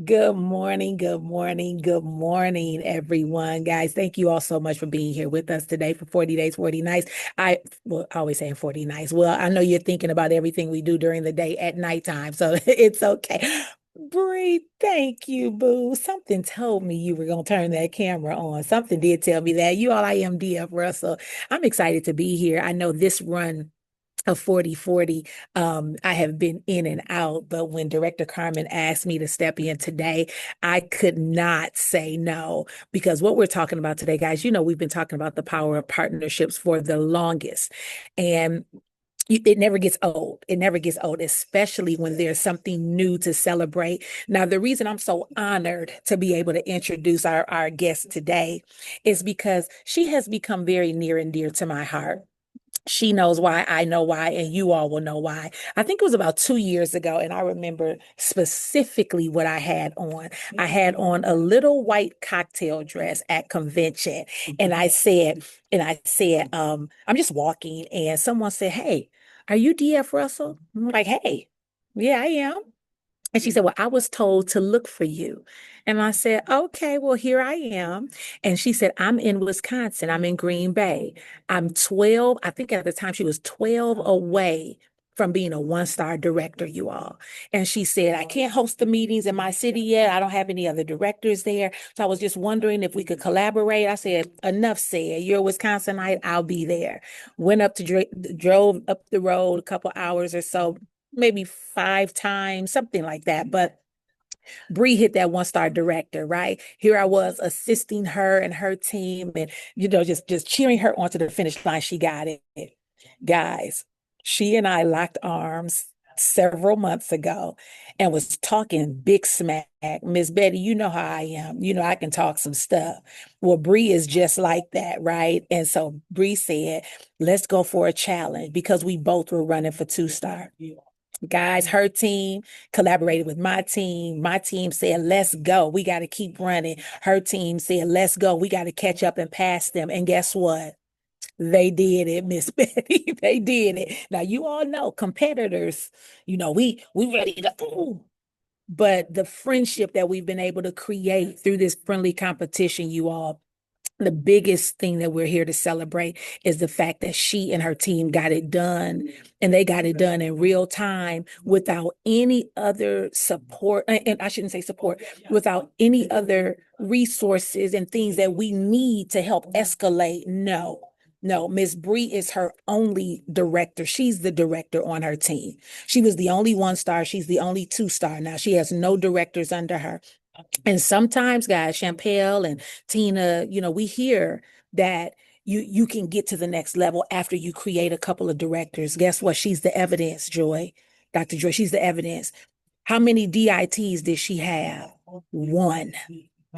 Good morning, good morning, good morning, everyone. Guys, thank you all so much for being here with us today for 40 days, 40 nights. Always saying 40 nights. Well, I know you're thinking about everything we do during the day at nighttime, so it's okay. Bree, thank you, boo. Something told me you were going to turn that camera on. Something did tell me that. You all, I am DF Russell. I'm excited to be here. I know this run of 40/40. I have been in and out, but when Director Carmen asked me to step in today, I could not say no because what we're talking about today, guys, we've been talking about the power of partnerships for the longest. And it never gets old. It never gets old, especially when there's something new to celebrate. Now, the reason I'm so honored to be able to introduce our guest today is because she has become very near and dear to my heart. She knows why, I know why, and you all will know why. I think it was about 2 years ago, and I remember specifically what I had on. I had on a little white cocktail dress at convention, and I said, I'm just walking, and someone said, "Hey, are you DF Russell?" I'm like, "Hey, yeah, I am." And she said, "Well, I was told to look for you." And I said, "Okay, well, here I am." And she said, "I'm in Wisconsin. I'm in Green Bay. I'm 12." I think at the time she was 12 away from being a one-star director, you all. And she said, "I can't host the meetings in my city yet. I don't have any other directors there. So I was just wondering if we could collaborate." I said, "Enough said. You're a Wisconsinite. I'll be there." Went up to drove up the road a couple hours or so, maybe 5 times, something like that. But Bree hit that one-star director, right? Here I was assisting her and her team and, just cheering her onto the finish line. She got it. Guys, she and I locked arms several months ago and was talking big smack. Miss Betty, you know how I am. You know, I can talk some stuff. Well, Bree is just like that, right? And so Bree said, "Let's go for a challenge," because we both were running for two-star. Guys, her team collaborated with my team. My team said, "Let's go. We got to keep running." Her team said, "Let's go. We got to catch up and pass them." And guess what? They did it, Miss Betty. They did it. Now you all know competitors, we ready to ooh. But the friendship that we've been able to create through this friendly competition, you all, the biggest thing that we're here to celebrate is the fact that she and her team got it done, and they got it done in real time without any other support. And I shouldn't say support, without any other resources and things that we need to help escalate. No. No, Miss Bree is her only director. She's the director on her team. She was the only one-star. She's the only two-star. Now she has no directors under her. And sometimes, guys, Champel and Tina, we hear that you can get to the next level after you create a couple of directors. Guess what? She's the evidence, Joy. Dr. Joy, she's the evidence. How many DITs did she have? One.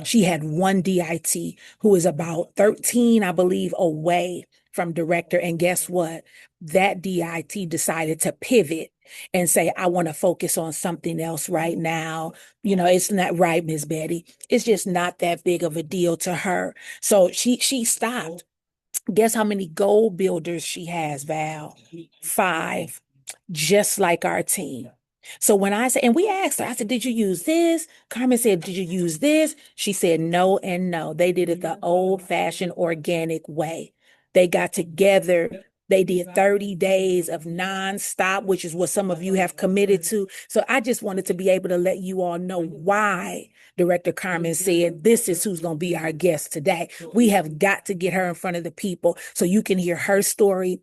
She had one DIT who is about 13, I believe, away from director. And guess what? That DIT decided to pivot and say, "I want to focus on something else right now." It's not right, Miss Betty. It's just not that big of a deal to her. So she stopped. Guess how many goal builders she has, Val? 5, just like our team. So when I said, and we asked her, I said, "Did you use this?" Carmen said, "Did you use this?" She said, "No and no." They did it the old-fashioned organic way. They got together. They did 30 days of nonstop, which is what some of you have committed to. So I just wanted to be able to let you all know why Director Carmen said, "This is who's going to be our guest today." We have got to get her in front of the people so you can hear her story,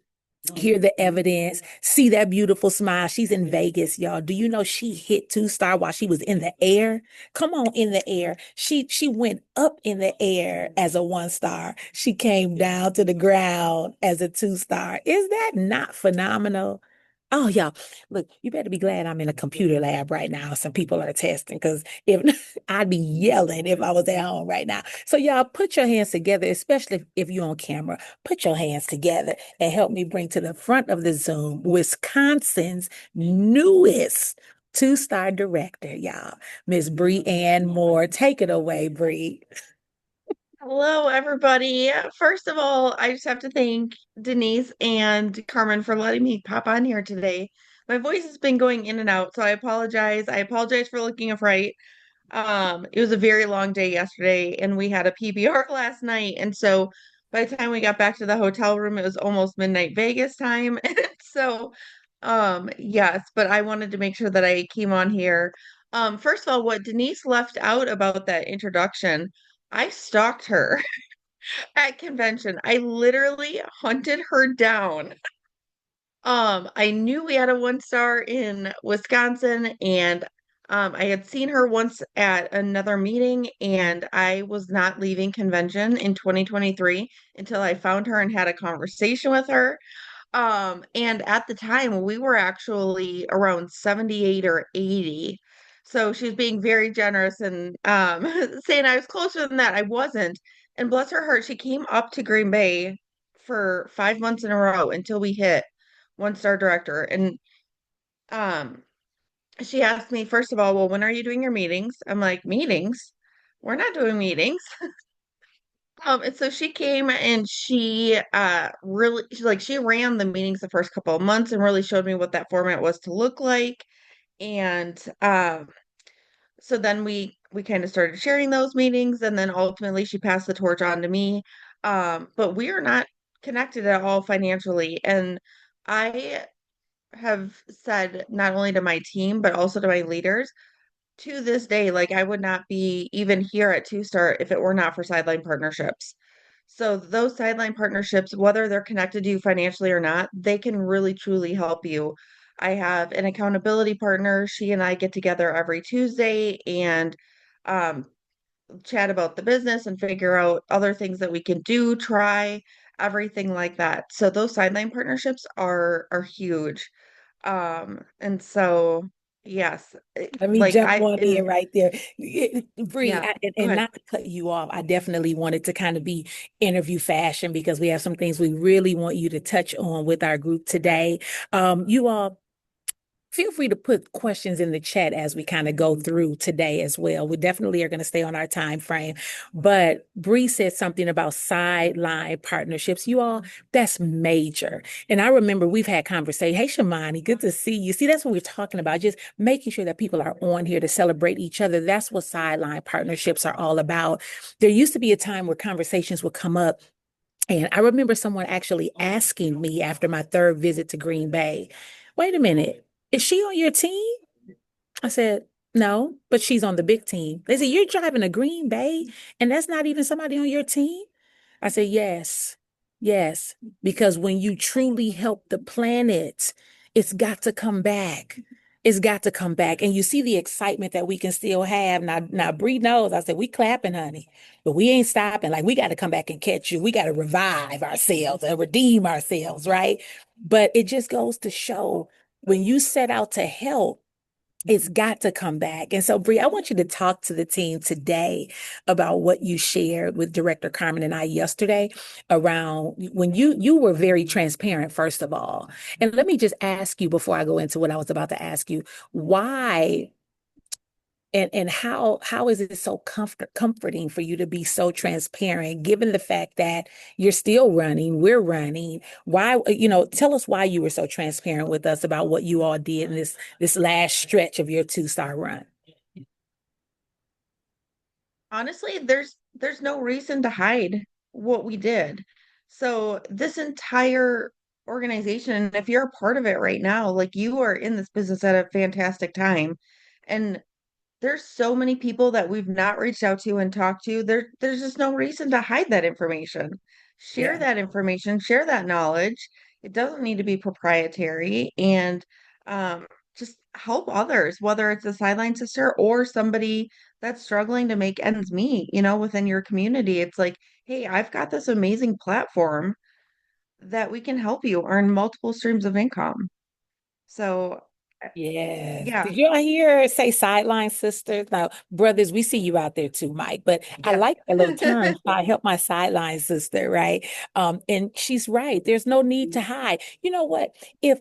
hear the evidence, see that beautiful smile. She's in Vegas, y'all. Do you know she hit two-star while she was in the air? Come on, in the air. She went up in the air as a one-star. She came down to the ground as a two-star. Is that not phenomenal? Oh, y'all, look, you better be glad I'm in a computer lab right now. Some people are testing because if I'd be yelling if I was at home right now. So, y'all, put your hands together, especially if you're on camera. Put your hands together and help me bring to the front of the Zoom Wisconsin's newest two-star director, y'all, Miss Brianne Moore. Take it away, Bree. Hello, everybody. First of all, I just have to thank Denise and Carmen for letting me pop on here today. My voice has been going in and out, so I apologize. I apologize for looking fright. It was a very long day yesterday, and we had a PBR last night. And so by the time we got back to the hotel room, it was almost midnight Vegas time. And so, yes, but I wanted to make sure that I came on here. First of all, what Denise left out about that introduction, I stalked her at convention. I literally hunted her down. I knew we had a one star in Wisconsin, and I had seen her once at another meeting, and I was not leaving convention in 2023 until I found her and had a conversation with her. And at the time, we were actually around 78 or 80. So she was being very generous and saying I was closer than that. I wasn't. And bless her heart, she came up to Green Bay for 5 months in a row until we hit one star director. And um, she asked me, first of all, well, when are you doing your meetings? I'm like, meetings? We're not doing meetings. And so she came and she really she ran the meetings the first couple of months and really showed me what that format was to look like. And so then we kind of started sharing those meetings, and then ultimately she passed the torch on to me. But we are not connected at all financially. And I have said not only to my team, but also to my leaders, to this day, like I would not be even here at Two Star if it were not for sideline partnerships. So those sideline partnerships, whether they're connected to you financially or not, they can really truly help you. I have an accountability partner. She and I get together every Tuesday and um, chat about the business and figure out other things that we can do, try, everything like that. So those sideline partnerships are huge. And so yes, Let me like jump I on in in right there. Bree, yeah, and, go and ahead. not to cut you off, I definitely wanted to kind of be interview fashion because we have some things we really want you to touch on with our group today. You all feel free to put questions in the chat as we kind of go through today as well. We definitely are going to stay on our time frame. But Bree said something about sideline partnerships. You all, that's major. And I remember we've had conversation. Hey, Shamani, good to see you. See, that's what we're talking about. Just making sure that people are on here to celebrate each other. That's what sideline partnerships are all about. There used to be a time where conversations would come up. And I remember someone actually asking me after my third visit to Green Bay, wait a minute, is she on your team? I said, no, but she's on the big team. They said, you're driving to Green Bay and that's not even somebody on your team? I said, yes, yes, because when you truly help the planet, it's got to come back. It's got to come back. And you see the excitement that we can still have. Now, Bree knows. I said, we clapping, honey, but we ain't stopping. Like, we got to come back and catch you. We got to revive ourselves and redeem ourselves, right? But it just goes to show when you set out to help, it's got to come back. And so, Bree, I want you to talk to the team today about what you shared with Director Carmen and I yesterday around when you were very transparent, first of all. And let me just ask you before I go into what I was about to ask you, why and how is it so comforting for you to be so transparent, given the fact that you're still running, we're running? Why, tell us why you were so transparent with us about what you all did in this last stretch of your two-star run. Honestly, there's no reason to hide what we did. So this entire organization, if you're a part of it right now, like you are in this business at a fantastic time. And there's so many people that we've not reached out to and talked to. There's just no reason to hide that information. Share Yeah. that information, share that knowledge. It doesn't need to be proprietary, and um, just help others, whether it's a sideline sister or somebody that's struggling to make ends meet, within your community. It's like, hey, I've got this amazing platform that we can help you earn multiple streams of income. So, Yes. yeah, Did y'all hear her say sideline sisters? Now, brothers, we see you out there too, Mike. But I yeah. like that little term. I help my sideline sister, right? And she's right. There's no need to hide. You know what? If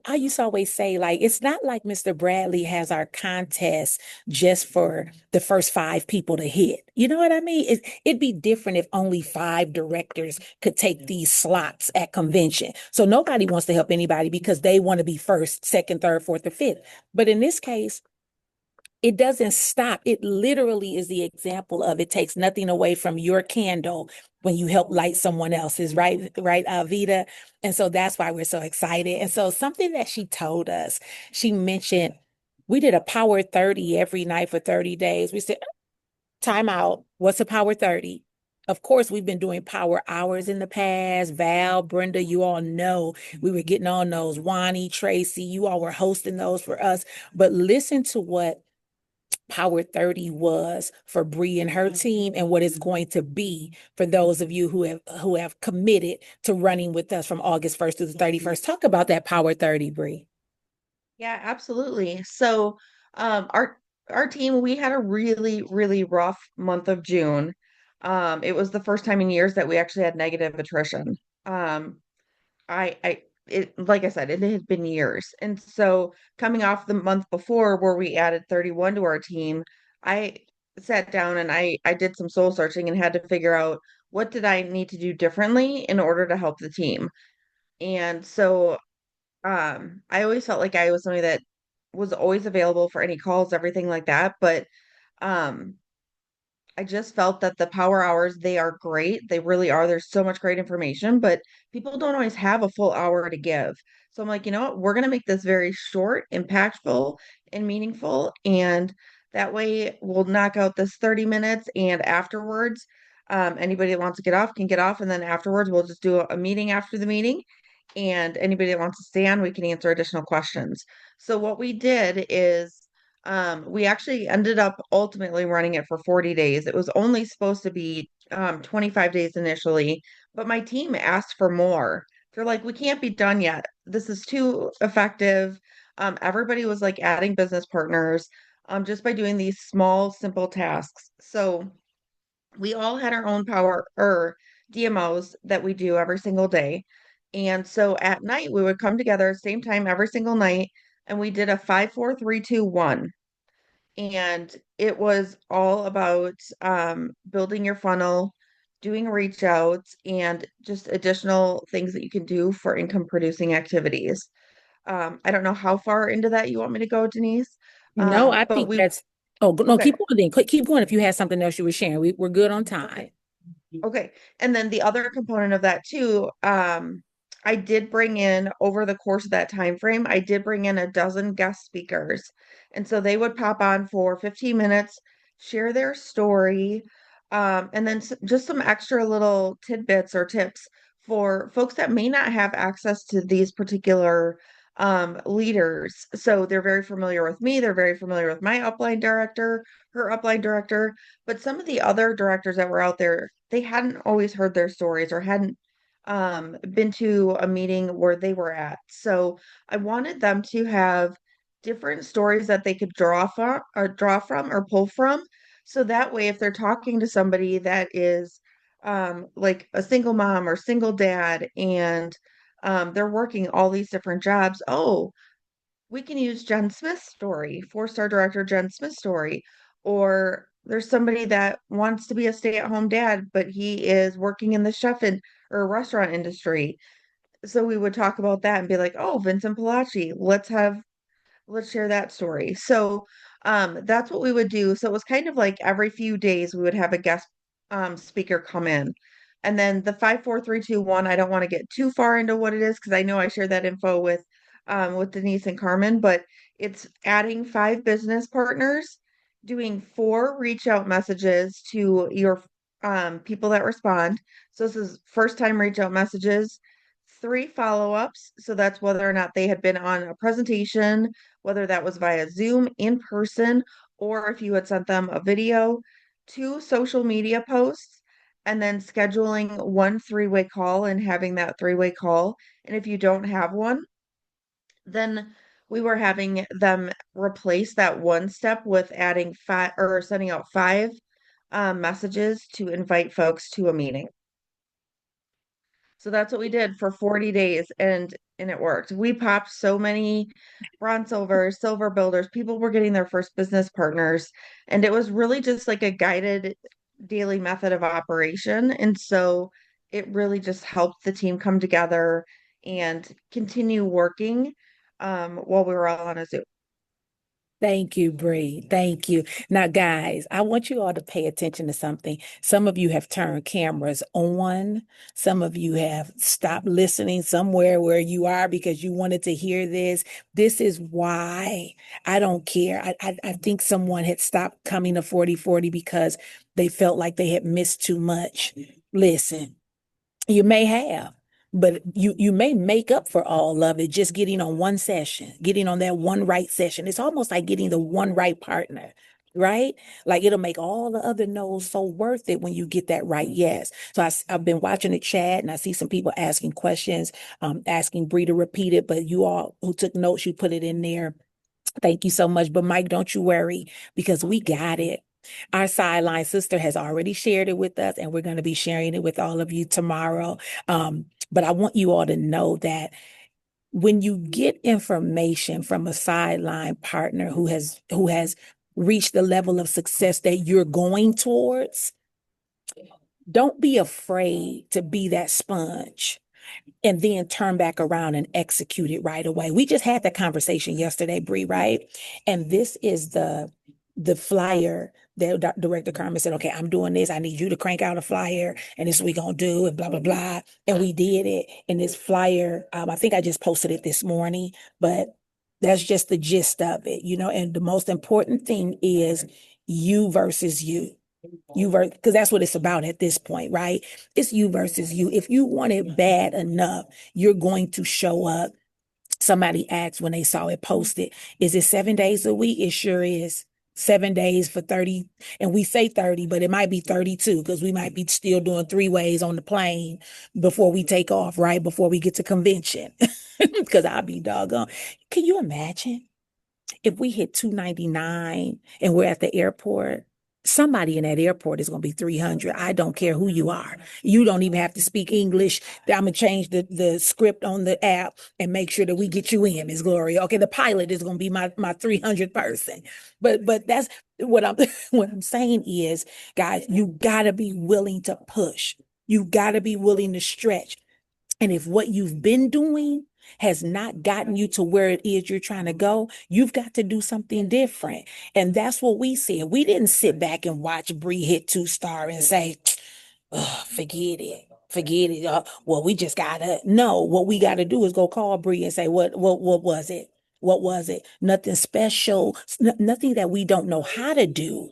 I used to always say, like, it's not like Mr. Bradley has our contest just for the first five people to hit. You know what I mean? It'd be different if only five directors could take these slots at convention. So nobody wants to help anybody because they want to be first, second, third, fourth, or fifth. But in this case, it doesn't stop. It literally is the example of it takes nothing away from your candle when you help light someone else's, right? Right, Vita. And so that's why we're so excited. And so something that she told us, she mentioned we did a power 30 every night for 30 days. We said, time out. What's a power 30? Of course, we've been doing power hours in the past. Val, Brenda, you all know we were getting on those. Wani, Tracy, you all were hosting those for us. But listen to what Power 30 was for Bree and her team and what it's going to be for those of you who have committed to running with us from August 1st to the 31st. Talk about that Power 30, Bree. Yeah, absolutely. So, our team, we had a really, really rough month of June. It was the first time in years that we actually had negative attrition. Um, like I said, it had been years. And so coming off the month before where we added 31 to our team, I sat down and I did some soul searching and had to figure out what did I need to do differently in order to help the team. And so I always felt like I was somebody that was always available for any calls, everything like that. But um I just felt that the power hours, they are great. They really are. There's so much great information, but people don't always have a full hour to give. So I'm like, you know what? We're going to make this very short, impactful, and meaningful. And that way we'll knock out this 30 minutes. And afterwards, anybody that wants to get off can get off. And then afterwards, we'll just do a meeting after the meeting. And anybody that wants to stay on, we can answer additional questions. So what we did is we actually ended up ultimately running it for 40 days. It was only supposed to be 25 days initially, but my team asked for more. They're like, we can't be done yet. This is too effective. Everybody was like adding business partners just by doing these small, simple tasks. So we all had our own power or DMOs that we do every single day. And so at night, we would come together same time every single night, and we did a 5, 4, 3, 2, 1, and it was all about building your funnel, doing reach outs, and just additional things that you can do for income producing activities. I don't know how far into that you want me to go, Denise. No, I But think we, that's, oh, no, okay. keep going then. Keep going if you had something else you were sharing. We're good on time. Okay. Okay. And then the other component of that too, I did bring in over the course of that time frame, I did bring in a dozen guest speakers. And so they would pop on for 15 minutes, share their story, and then just some extra little tidbits or tips for folks that may not have access to these particular leaders. So they're very familiar with me, they're very familiar with my upline director, her upline director, but some of the other directors that were out there, they hadn't always heard their stories or hadn't been to a meeting where they were at. So I wanted them to have different stories that they could draw from or pull from. So that way, if they're talking to somebody that is like a single mom or single dad and they're working all these different jobs, oh, we can use Jen Smith's story, four-star director Jen Smith's story. Or there's somebody that wants to be a stay-at-home dad, but he is working in the or restaurant industry. So we would talk about that and be like, oh, Vincent Palacci, let's share that story. So that's what we would do. So it was kind of like every few days we would have a guest speaker come in. And then the 5, 4, 3, 2, 1, I don't want to get too far into what it is because I know I shared that info with Denise and Carmen, but it's adding 5 business partners, doing 4 reach out messages to your people that respond. So this is first time reach out messages, 3 follow-ups. So that's whether or not they had been on a presentation, whether that was via Zoom, in person, or if you had sent them a video, 2 social media posts, and then scheduling 1 3-way call and having that 3-way call. And if you don't have one, then we were having them replace that one step with adding 5 or sending out 5 messages to invite folks to a meeting. So that's what we did for 40 days and it worked. We popped so many bronze silver builders. People were getting their first business partners and it was really just like a guided daily method of operation. And so it really just helped the team come together and continue working while we were all on a Zoom. Thank you, Bree. Thank you. Now, guys, I want you all to pay attention to something. Some of you have turned cameras on. Some of you have stopped listening somewhere where you are because you wanted to hear this. This is why I don't care. I think someone had stopped coming to 40/40 because they felt like they had missed too much. Listen, you may have, but you may make up for all of it just getting on one session, getting on that one right session. It's almost like getting the one right partner, right? Like it'll make all the other no's so worth it when you get that right yes. So I've been watching the chat and I see some people asking questions, asking Bree to repeat it, but you all who took notes, you put it in there. Thank you so much. But Mike, don't you worry because we got it. Our sideline sister has already shared it with us, and we're going to be sharing it with all of you tomorrow. But I want you all to know that when you get information from a sideline partner who has reached the level of success that you're going towards, don't be afraid to be that sponge and then turn back around and execute it right away. We just had that conversation yesterday, Bree, right? And this is the flyer that Director Carmen said, okay, I'm doing this. I need you to crank out a flyer, and this is what we're gonna do, and blah, blah, blah. And we did it. And this flyer, I think I just posted it this morning, but that's just the gist of it, and the most important thing is you versus you. You versus, because that's what it's about at this point, right? It's you versus you. If you want it bad enough, you're going to show up. Somebody asked when they saw it posted, is it 7 days a week? It sure is. 7 days for 30. And we say 30, but it might be 32 because we might be still doing 3 ways on the plane before we take off, right? Before we get to convention. Because I'll be doggone. Can you imagine if we hit 299 and we're at the airport? Somebody in that airport is going to be 300. I don't care who you are. You don't even have to speak English. I'm going to change the script on the app and make sure that we get you in, Miss Gloria. Okay, the pilot is going to be my 300th person. But that's what I'm what I'm saying is, guys, you got to be willing to push. You got to be willing to stretch. And if what you've been doing has not gotten you to where it is you're trying to go, you've got to do something different. And that's what we said. We didn't sit back and watch Bree hit 2 star and say, oh, forget it. Forget it. Well, we just gotta no. What we gotta do is go call Bree and say, what was it? What was it? Nothing special, nothing that we don't know how to do,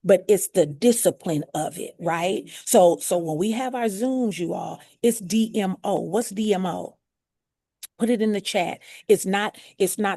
but it's the discipline of it, right? So when we have our Zooms, you all, it's DMO. What's DMO? Put it in the chat. It's not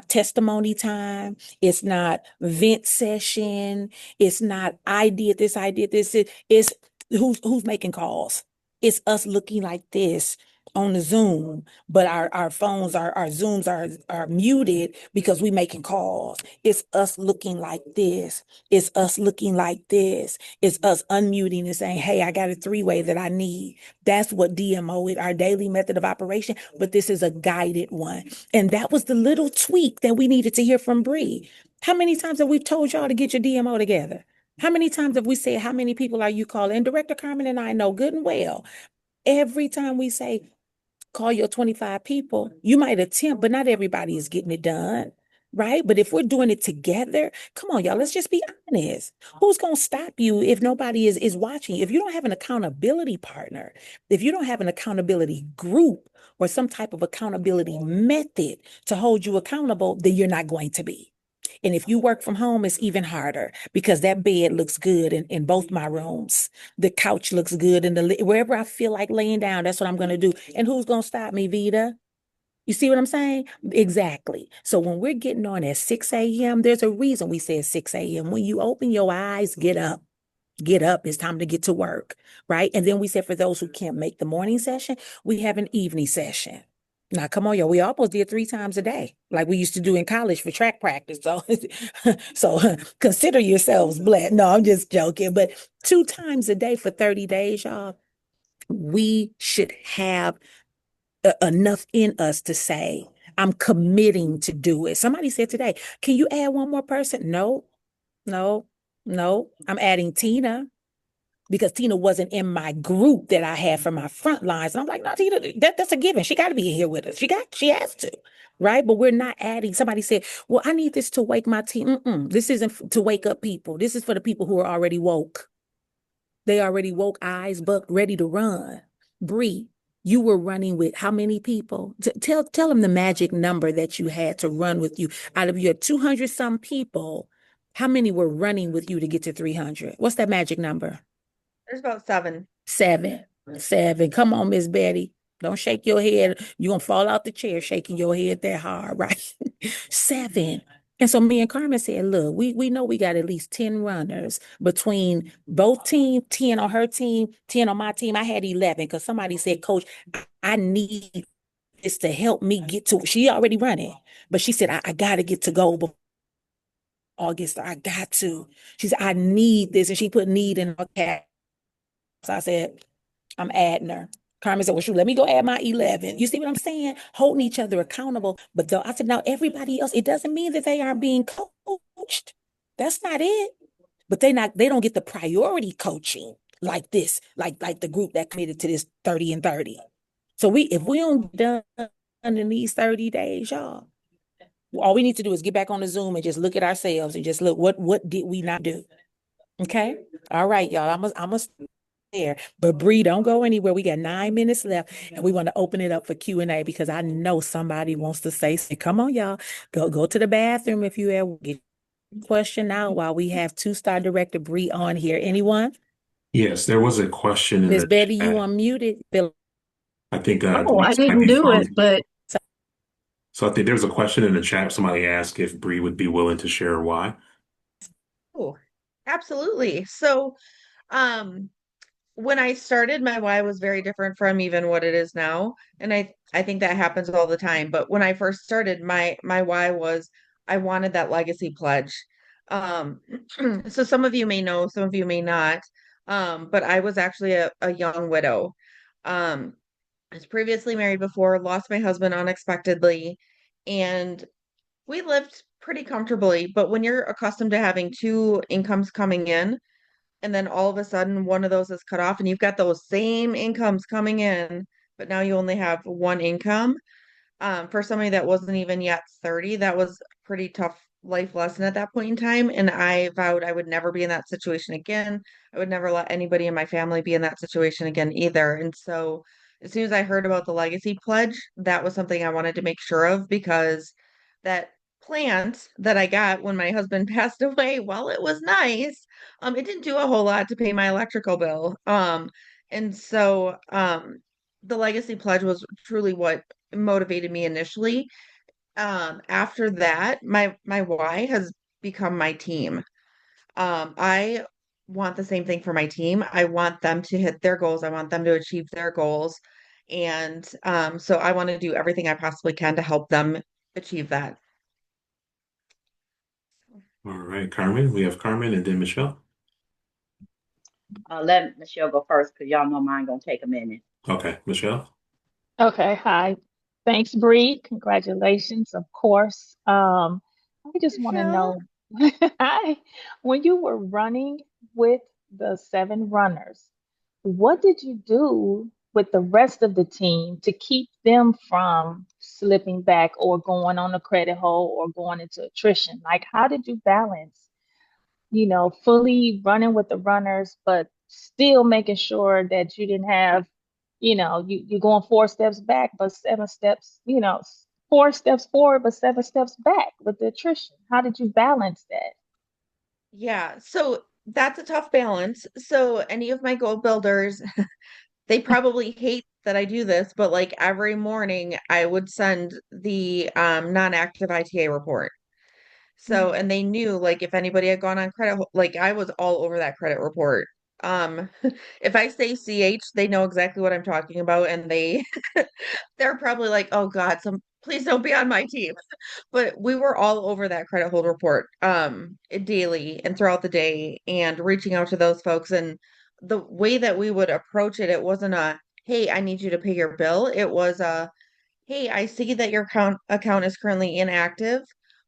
testimony time. It's not vent session. It's not I did this, I did this. It's who's making calls. It's us looking like this on the Zoom, but our phones, our Zooms are muted because we making calls. It's us looking like this. It's us looking like this. It's us unmuting and saying, hey, I got a 3-way that I need. That's what DMO is, our daily method of operation, but this is a guided one. And that was the little tweak that we needed to hear from Bree. How many times have we told y'all to get your DMO together? How many times have we said, how many people are you calling? And Director Carmen and I know good and well, every time we say, call your 25 people, you might attempt, but not everybody is getting it done. Right. But if we're doing it together, come on, y'all, let's just be honest. Who's going to stop you if nobody is watching? If you don't have an accountability partner, if you don't have an accountability group or some type of accountability method to hold you accountable, then you're not going to be. And if you work from home, it's even harder because that bed looks good in both my rooms. The couch looks good in wherever I feel like laying down, that's what I'm going to do. And who's going to stop me, Vita? You see what I'm saying? Exactly. So when we're getting on at 6 a.m., there's a reason we say 6 a.m. When you open your eyes, get up. Get up. It's time to get to work. Right. And then we said for those who can't make the morning session, we have an evening session. Now, come on, y'all. We almost did 3 times a day, like we used to do in college for track practice. So consider yourselves blessed. No, I'm just joking. But 2 times a day for 30 days, y'all, we should have enough in us to say, I'm committing to do it. Somebody said today, can you add one more person? No, no, no. I'm adding Tina. because Tina wasn't in my group that I had for my front lines. And I'm like, no, Tina, that's a given. She got to be here with us. She has to. Right. But we're not adding. Somebody said, well, I need this to wake my team. This isn't to wake up people. This is for the people who are already woke. They already woke, eyes bucked, ready to run. Bree, you were running with how many people? Tell them the magic number that you had to run with you. Out of your 200 some people, how many were running with you to get to 300? What's that magic number? There's about seven. Seven. Seven. Come on, Miss Betty. Don't shake your head. You're going to fall out the chair shaking your head that hard, right? Seven. And so me and Carmen said, look, we know we got at least 10 runners between both teams, 10 on her team, 10 on my team. I had 11 because somebody said, Coach, I need this to help me get to, she already running, but she said, I got to get to goal before August. I got to. She said, I need this. And she put need in her cat. So I said, I'm adding her. Carmen said, well, shoot, let me go add my 11. You see what I'm saying? Holding each other accountable. But though I said, now everybody else, it doesn't mean that they aren't being coached. That's not it. But they don't get the priority coaching like this, like the group that committed to this 30 and 30. So if we don't done in these 30 days, y'all, all we need to do is get back on the Zoom and just look at ourselves and just look, what did we not do? Okay. All right, y'all. I'm gonna there. But Bree, don't go anywhere. We got 9 minutes left, and we want to open it up for Q&A because I know somebody wants to say, come on, y'all. Go to the bathroom if you ever get a question out while we have two-star director Bree on here. Anyone? Yes, there was a question in Miss the Betty, you chat. unmuted. Bill. I think Oh, I might didn't be do frozen. it, but So I think there's a question in the chat. Somebody asked if Bree would be willing to share why. Oh, absolutely. So, um, when I started, my why was very different from even what it is now. And I think that happens all the time. But when I first started, my why was I wanted that legacy pledge. Um, so some of you may know, some of you may not. But I was actually a young widow. Um, I was previously married before, lost my husband unexpectedly, and we lived pretty comfortably. But when you're accustomed to having two incomes coming in, and then all of a sudden one of those is cut off and you've got those same incomes coming in, but now you only have one income. For somebody that wasn't even yet 30, that was a pretty tough life lesson at that point in time. And I vowed I would never be in that situation again. I would never let anybody in my family be in that situation again either. And so as soon as I heard about the legacy pledge, that was something I wanted to make sure of because that plant that I got when my husband passed away, while it was nice, it didn't do a whole lot to pay my electrical bill. And so the legacy pledge was truly what motivated me initially. After that, my why has become my team. I want the same thing for my team. I want them to hit their goals. I want them to achieve their goals. And so I want to do everything I possibly can to help them achieve that. All right, Carmen. We have Carmen and then Michelle. let Michelle go first because y'all know mine gonna take a minute. Okay, Michelle. Okay, hi. Thanks, Bree. Congratulations, of course. I just want to Michelle? know, hi, when you were running with the seven runners, what did you do with the rest of the team to keep them from slipping back or going on a credit hole or going into attrition? Like, how did you balance, fully running with the runners, but still making sure that you didn't have, you're going 4 steps back, but 7 steps, 4 steps forward, but 7 steps back with the attrition. How did you balance that? Yeah, so that's a tough balance. So any of my goal builders, they probably hate that I do this, but like every morning I would send the non-active ITA report. So, and they knew like if anybody had gone on credit, like I was all over that credit report. Um, if I say CH, they know exactly what I'm talking about, and they're probably like, "Oh God, please don't be on my team." But we were all over that credit hold report, daily and throughout the day, and reaching out to those folks. And the way that we would approach it, it wasn't a, "Hey, I need you to pay your bill." It was a, hey, I see that your account is currently inactive.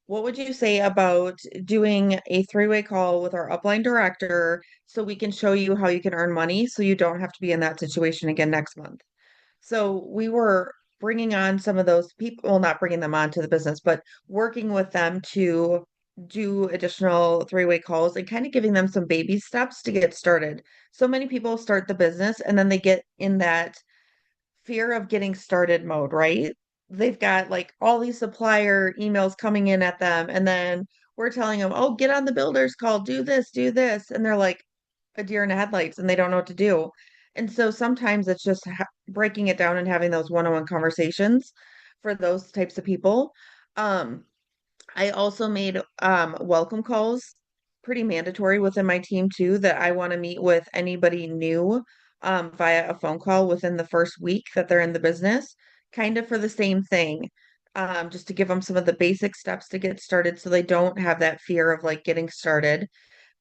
what would you say about doing a three-way call with our upline director so we can show you how you can earn money so you don't have to be in that situation again next month? So we were bringing on some of those people, well, not bringing them on to the business, but working with them to do additional three-way calls and kind of giving them some baby steps to get started. So many people start the business and then they get in that fear of getting started mode, right? They've got like all these supplier emails coming in at them, and then we're telling them, oh, get on the builder's call, do this, do this. And they're like a deer in the headlights and they don't know what to do. And so sometimes it's just breaking it down and having those one-on-one conversations for those types of people. Um, I also made welcome calls pretty mandatory within my team too, that I want to meet with anybody new via a phone call within the first week that they're in the business, kind of for the same thing. Just to give them some of the basic steps to get started so they don't have that fear of like getting started.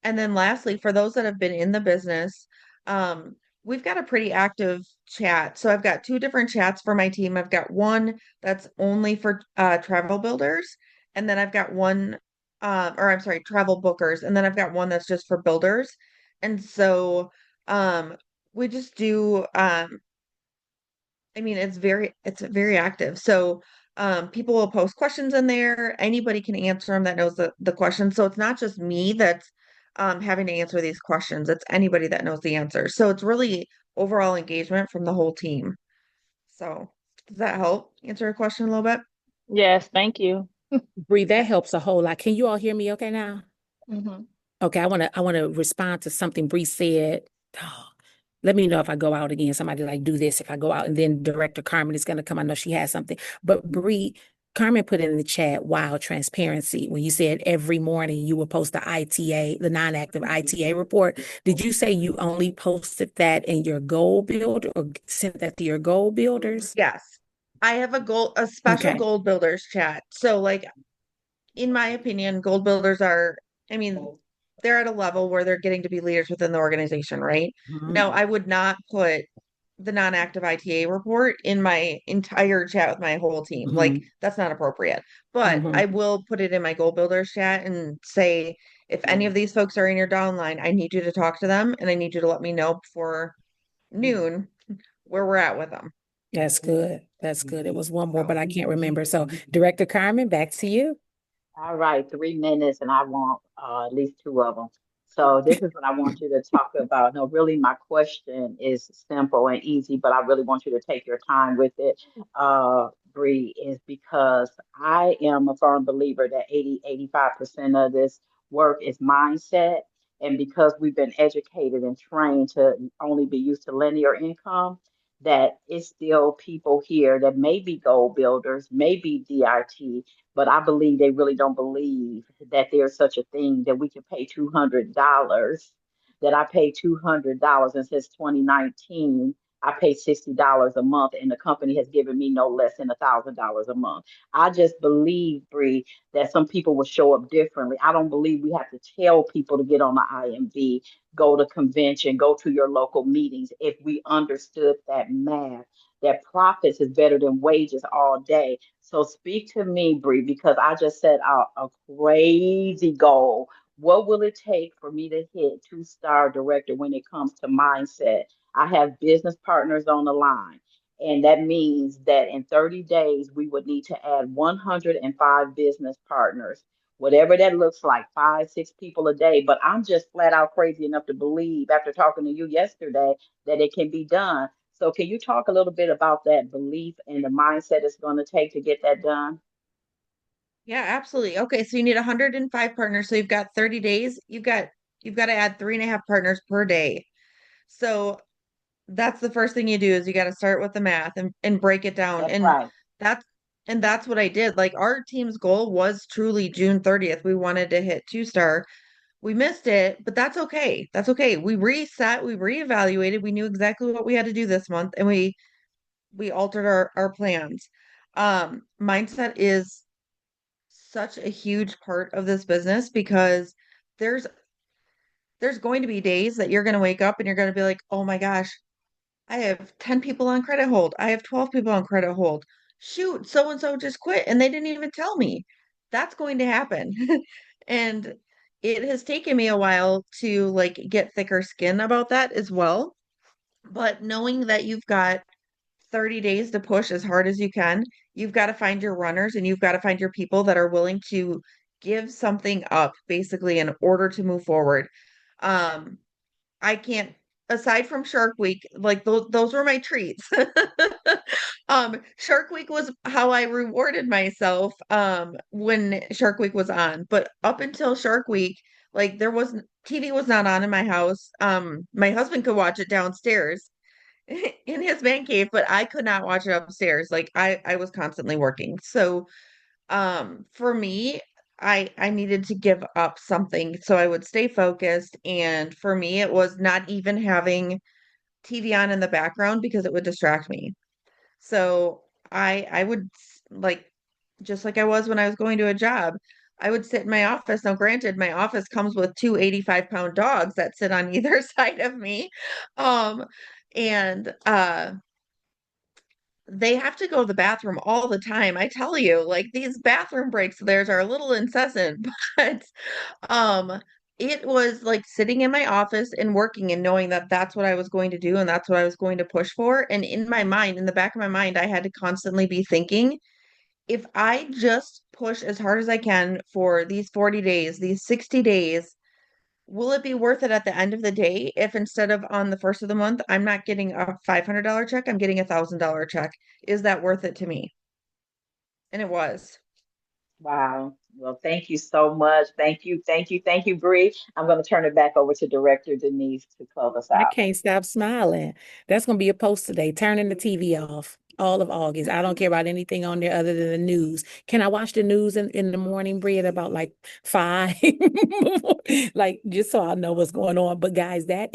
And then lastly, for those that have been in the business, um, we've got a pretty active chat. So I've got two different chats for my team. I've got one that's only for travel builders, and then I've got one, or I'm sorry, travel bookers, and then I've got one that's just for builders. And so um, we just do I mean, it's very active. So people will post questions in there. Anybody can answer them that knows the question. So it's not just me that's having to answer these questions. It's anybody that knows the answer. So it's really overall engagement from the whole team. So does that help answer your question a little bit? Yes, thank you. Bree, that helps a whole lot. Can you all hear me okay now? Hmm. Okay, I want to respond to something Bree said. Oh, let me know if I go out again. Somebody like do this if I go out, and then Director Carmen is going to come. I know she has something, but Bree, Carmen put in the chat, wow, transparency. When you said every morning you will post the ITA, the non-active ITA report, did you say you only posted that in your goal builder or sent that to your goal builders? Yes. I have a special Okay. gold builders chat. So like in my opinion, gold builders are, I mean, they're at a level where they're getting to be leaders within the organization, right? Now, Mhm. I would not put the non-active ITA report in my entire chat with my whole team. Like, Mhm. that's not appropriate. But I Mhm. will put it in my gold builders chat and say, if any of these folks are in your downline, I need you to talk to them and I need you to let me know before noon where we're at with them. That's good. That's good. It was one more, So, but I can't remember. So, Director Carmen, back to you. All right, 3 minutes, and I want at least two of them. So this is what I want you to talk about. No, really, my question is simple and easy, but I really want you to take your time with it, Bree, is because I am a firm believer that 85% of this work is mindset. And because we've been educated and trained to only be used to linear income, that it's still people here that may be goal builders, may be DIT, but I believe they really don't believe that there's such a thing that we can pay $200. That I pay $200, and since 2019, I pay $60 a month, and the company has given me no less than $1,000 a month. I just believe, Bree, that some people will show up differently. I don't believe we have to tell people to get on the IMV, go to convention, go to your local meetings. If we understood that math, that profits is better than wages all day. So speak to me, Bree, because I just set out a crazy goal. What will it take for me to hit two-star director when it comes to mindset? I have business partners on the line. And that means that in 30 days, we would need to add 105 business partners, whatever that looks like, five, six people a day. But I'm just flat out crazy enough to believe after talking to you yesterday that it can be done. So can you talk a little bit about that belief and the mindset it's going to take to get that done? yeah, absolutely. Okay, so you need 105 partners. So you've got 30 days. You've got to add 3.5 partners per day. So that's the first thing you do is you got to start with the math and break it down. That's And right. that's and that's what I did. Like our team's goal was truly June 30th. We wanted to hit two-star. We missed it, but that's okay. That's okay. We reset, we reevaluated. We knew exactly what we had to do this month and we altered our plans. Mindset is such a huge part of this business because there's there's going to be days that you're going to wake up and you're going to be like, "Oh my gosh, I have 10 people on credit hold. I have 12 people on credit hold. Shoot, so and so just quit and they didn't even tell me." that's going to happen. And it has taken me a while to like get thicker skin about that as well. But knowing that you've got 30 days to push as hard as you can, you've got to find your runners and you've got to find your people that are willing to give something up basically in order to move forward. Um, I can't, aside from Shark Week, like those were my treats. Shark Week was how I rewarded myself when Shark Week was on. But up until Shark Week, like there was TV was not on in my house. My husband could watch it downstairs in his man cave, but I could not watch it upstairs. Like I was constantly working. So for me, I needed to give up something so I would stay focused. And for me, it was not even having TV on in the background because it would distract me. So I would like just like I was when I was going to a job, I would sit in my office. Now, granted, my office comes with two 85-pound dogs that sit on either side of me. Um, and they have to go to the bathroom all the time. I tell you, like these bathroom breaks of theirs are a little incessant, but um it was like sitting in my office and working and knowing that that's what I was going to do and that's what I was going to push for. And in my mind, in the back of my mind, I had to constantly be thinking, if I just push as hard as I can for these 40 days, these 60 days, will it be worth it at the end of the day if instead of on the first of the month, I'm not getting a $500 check, I'm getting $1,000 check? Is that worth it to me? And it was. Wow. Well, thank you so much. Thank you, thank you, thank you, Bree. I'm going to turn it back over to Director Denise to close us I out. can't stop smiling. That's going to be a post today. Turning the TV off all of August. I don't care about anything on there other than the news. Can I watch the news in the morning, Brie, at about like 5? Like, just so I know what's going on. But guys, Tell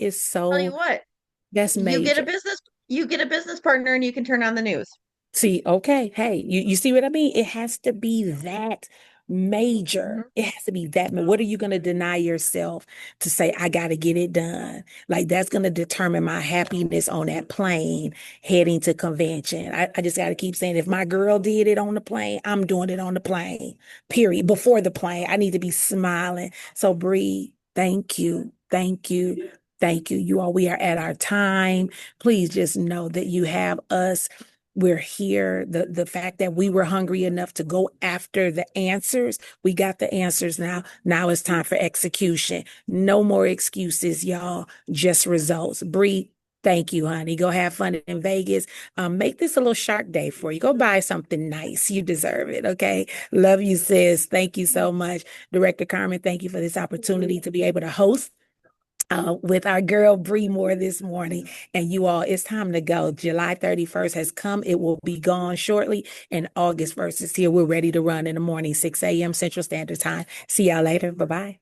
you what, that's you get a major. business, you get a business partner and you can turn on the news. See, okay, hey, you see what I mean? It has to be that major. Mhm. It has to be that. What are you going to deny yourself to say, I got to get it done? Like that's going to determine my happiness on that plane heading to convention. I just got to keep saying, if my girl did it on the plane, I'm doing it on the plane, period. Before the plane, I need to be smiling. So, Bree, thank you. Thank you. Thank you. You all, we are at our time. Please just know that you have us. We're here. The fact that we were hungry enough to go after the answers, we got the answers now. Now it's time for execution. No more excuses, y'all. Just results. Bree, thank you, honey. Go have fun in Vegas. Make this a little shark day for you. Go buy something nice. You deserve it. Okay. Love you, sis. Thank you so much. Director Carmen, thank you for this opportunity to be able to host with our girl Bree Moore this morning. And you all, it's time to go. July 31st has come. It will be gone shortly. And August 1st is here. We're ready to run in the morning, 6 a.m. Central Standard Time. See y'all later. Bye-bye.